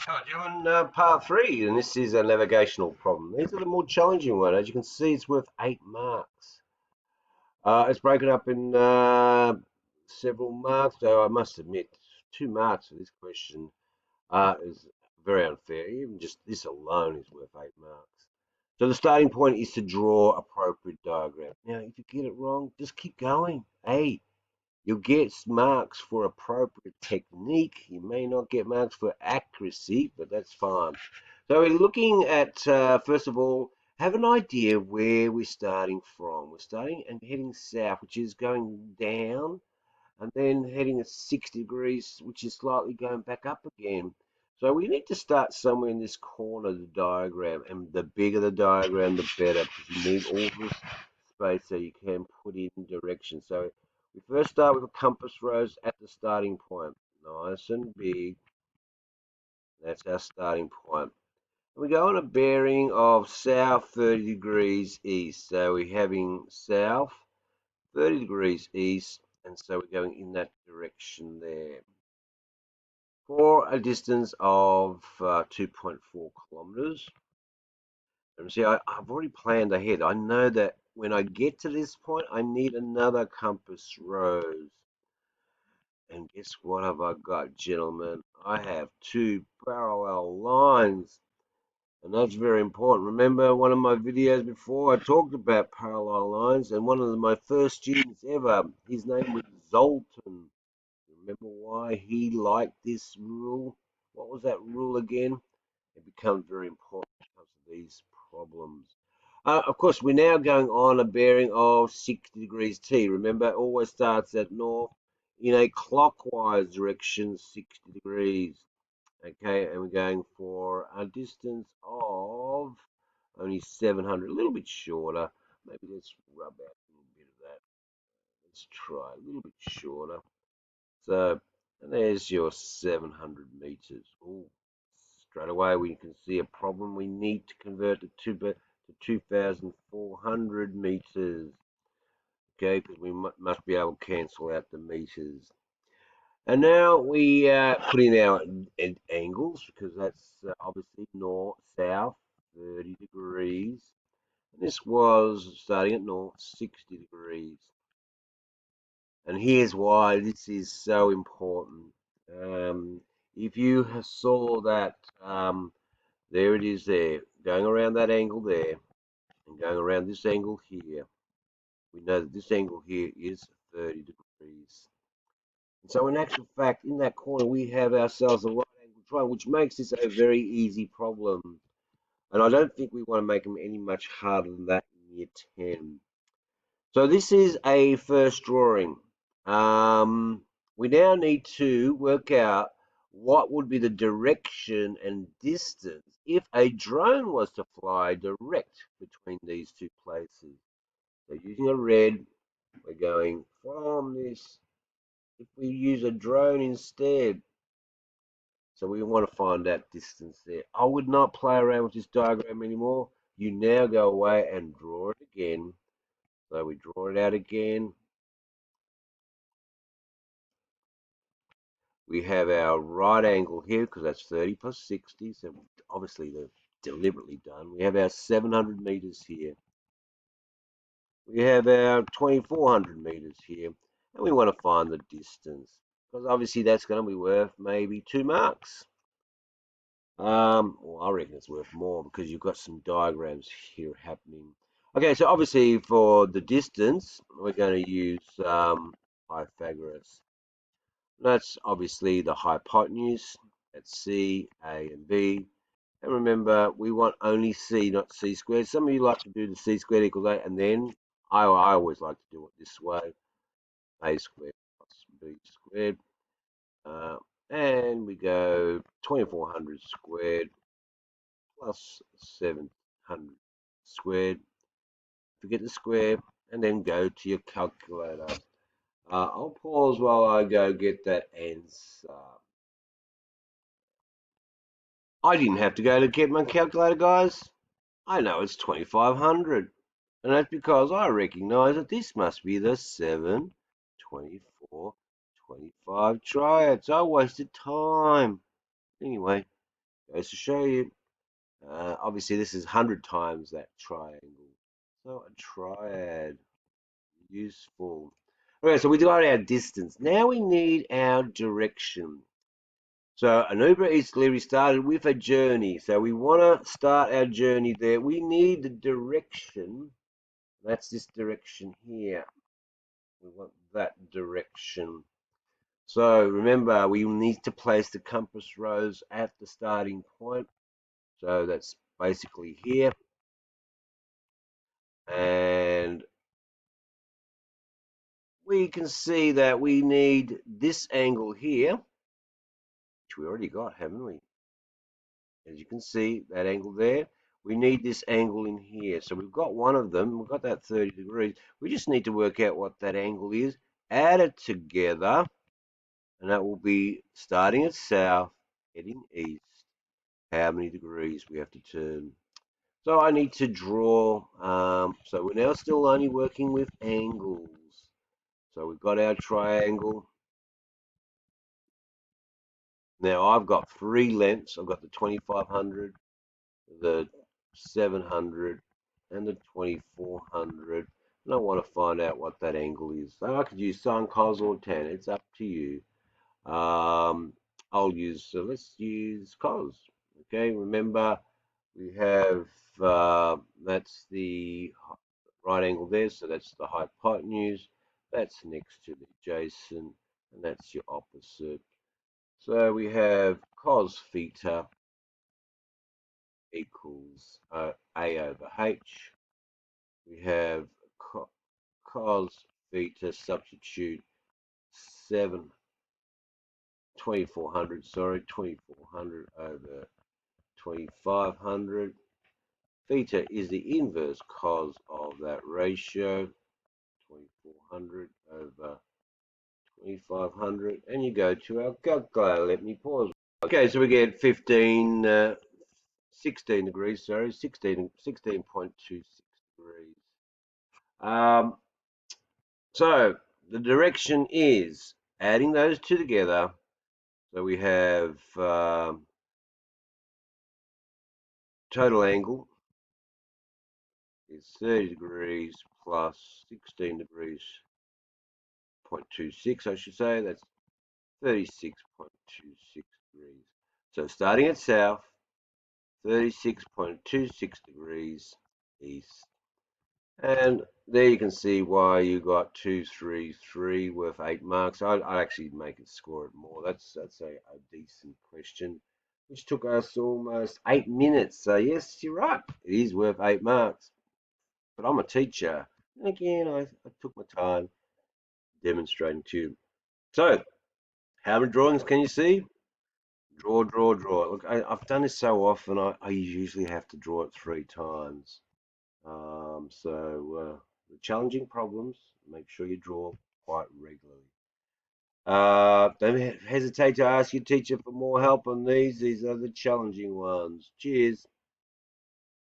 Hello, gentlemen. Part three, and this is a navigational problem. These are the more challenging one. As you can see, it's worth 8 marks. It's broken up in several marks, though I must admit, 2 marks for this question is very unfair. Even just this alone is worth 8 marks. So the starting point is to draw appropriate diagram. Now, if you get it wrong, just keep going. Hey, you'll get marks for appropriate technique. You may not get marks for accuracy, but that's fine. So we're looking at, first of all, have an idea of where we're starting from. We're starting and heading south, which is going down, and then heading at 60 degrees, which is slightly going back up again. So we need to start somewhere in this corner of the diagram, and the bigger the diagram, the better, because you need all this space so you can put in direction. So we first start with a compass rose at the starting point, nice and big. That's our starting point. We go on a bearing of south 30 degrees east. So we're having south 30 degrees east, and so we're going in that direction there for a distance of 2.4 kilometers. And see, I've already planned ahead. I know that when I get to this point, I need another compass rose. And guess what have I got, gentlemen? I have two parallel lines. And that's very important. Remember one of my videos before, I talked about parallel lines, and one of my first students ever, his name was Zoltan. Remember why he liked this rule? What was that rule again? It becomes very important because of these problems. Of course, we're now going on a bearing of 60 degrees T. Remember, it always starts at north in a clockwise direction, 60 degrees. Okay, and we're going for a distance of only 700, a little bit shorter. Maybe let's rub out a little bit of that. Let's try a little bit shorter. So, and there's your 700 meters. Oh, straight away we can see a problem. We need to convert to 2,400 meters. Okay, because we must be able to cancel out the meters. And now we put in our angles because that's obviously north, south, 30 degrees. And this was starting at north, 60 degrees. And here's why this is so important. If you saw that, there it is there, going around that angle there and going around this angle here, we know that this angle here is 30 degrees. And so in actual fact, in that corner, we have ourselves a right angle triangle, which makes this a very easy problem. And I don't think we want to make them any much harder than that in year 10. So this is a first drawing. We now need to work out what would be the direction and distance if a drone was to fly direct between these two places. So using a red, we're going from this. If we use a drone instead, so we want to find that distance there. I would not play around with this diagram anymore. You now go away and draw it again. So we draw it out again. We have our right angle here because that's 30 plus 60. So obviously they're deliberately done. We have our 700 meters here. We have our 2,400 meters here. And we want to find the distance because obviously that's going to be worth maybe 2 marks. Well, I reckon it's worth more because you've got some diagrams here happening. Okay, so obviously for the distance, we're going to use Pythagoras. That's obviously the hypotenuse. That's C, A, and B. And remember, we want only C, not C squared. Some of you like to do the C squared equals A, and then I always like to do it this way. A squared plus B squared. And we go 2,400 squared plus 700 squared. Forget the square and then go to your calculator. I'll pause while I go get that answer. I didn't have to go to get my calculator, guys. I know it's 2,500. And that's because I recognize that this must be the 7, 24, 25 triads. I wasted time. Anyway, goes to show you. Obviously, this is 100 times that triangle. So a triad, useful. Okay, so we got our distance. Now we need our direction. So an Uber Eats delivery started with a journey. So we want to start our journey there. We need the direction. That's this direction here. We want that direction. So remember, we need to place the compass rose at the starting point. So that's basically here. And we can see that we need this angle here, which we already got, haven't we? As you can see, that angle there. We need this angle in here. So we've got one of them. We've got that 30 degrees. We just need to work out what that angle is, add it together, and that will be starting at south, heading east, how many degrees we have to turn. So I need to draw. So we're now still only working with angles. So we've got our triangle. Now I've got three lengths. I've got the 2500, the 700, and the 2400. And I want to find out what that angle is. So I could use sine, cos, or tan. It's up to you. I'll use, so let's use cos. Okay, remember we have, that's the right angle there, so that's the hypotenuse. That's next to the adjacent, and that's your opposite. So we have cos theta equals A over H. We have cos theta, substitute 2400, sorry, 2400 over 2500. Theta is the inverse cos of that ratio, 2400 over 2500, and you go to our calculator. Let me pause. Okay, so we get 16 degrees, sorry, 16.26 degrees. So the direction is adding those two together. So we have total angle is 30 degrees plus 16 degrees, 0.26, I should say. That's 36.26 degrees. So starting at south, 36.26 degrees east. And there you can see why you got 233 worth 8 marks. I'd actually make it score it more. That's a decent question, which took us almost 8 minutes. So yes, you're right. It is worth 8 marks. But I'm a teacher. And again, I took my time demonstrating to you. So, how many drawings can you see? Draw, draw, draw. Look, I've done this so often, I usually have to draw it 3 times. The challenging problems, make sure you draw quite regularly. Don't hesitate to ask your teacher for more help on these. These are the challenging ones. Cheers.